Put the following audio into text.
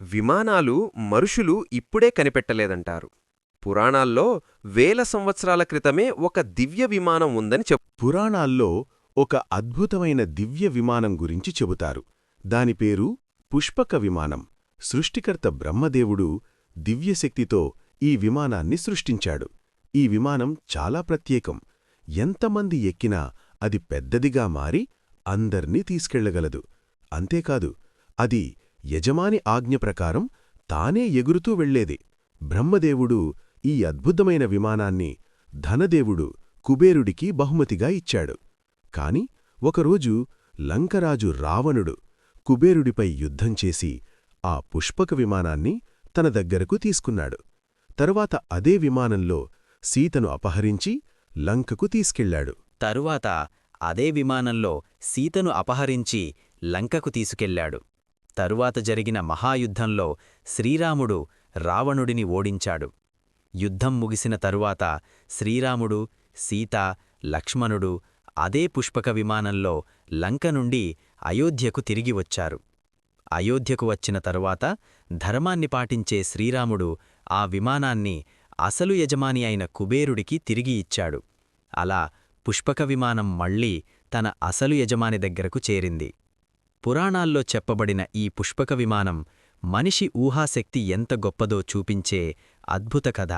విమానాలు మనుషులు ఇప్పుడే కనిపెట్టలేదంటారు. పురాణాల్లో వేల సంవత్సరాల క్రితమే ఒక దివ్య విమానం ఉందని పురాణాల్లో ఒక అద్భుతమైన దివ్య విమానం గురించి చెబుతారు. దాని పేరు పుష్పక విమానం. సృష్టికర్త బ్రహ్మదేవుడు దివ్యశక్తితో ఈ విమానాన్ని సృష్టించాడు. ఈ విమానం చాలా ప్రత్యేకం. ఎంతమంది ఎక్కినా అది పెద్దదిగా మారి అందర్నీ తీసుకెళ్లగలదు. అంతేకాదు, అది యజమాని ఆజ్ఞ ప్రకారం తానే ఎగురుతూ వెళ్లేది. బ్రహ్మదేవుడు ఈ అద్భుతమైన విమానాన్ని ధనదేవుడు కుబేరుడికి బహుమతిగా ఇచ్చాడు. కాని ఒకరోజు లంకరాజు రావణుడు కుబేరుడిపై యుద్ధం చేసి ఆ పుష్పక విమానాన్ని తన దగ్గరకు తీసుకున్నాడు. తరువాత అదే విమానంలో సీతను అపహరించి లంకకు తీసుకెళ్లాడు. తరువాత అదే విమానంలో సీతను అపహరించి లంకకు తీసుకెళ్లాడు. తరువాత జరిగిన మహాయుద్ధంలో శ్రీరాముడు రావణుడిని ఓడించాడు. యుద్ధం ముగిసిన తరువాత శ్రీరాముడు, సీత, లక్ష్మణుడు అదే పుష్పక విమానంలో లంక నుండి అయోధ్యకు తిరిగి వచ్చారు. అయోధ్యకు వచ్చిన తరువాత ధర్మాన్ని పాటించే శ్రీరాముడు ఆ విమానాన్ని అసలు యజమాని అయిన కుబేరుడికి తిరిగి ఇచ్చాడు. అలా పుష్పక విమానం మళ్లీ తన అసలు యజమాని దగ్గరకు చేరింది. పురాణాల్లో చెప్పబడిన ఈ పుష్పక విమానం మనిషి ఊహాశక్తి ఎంత గొప్పదో చూపించే అద్భుత కథ.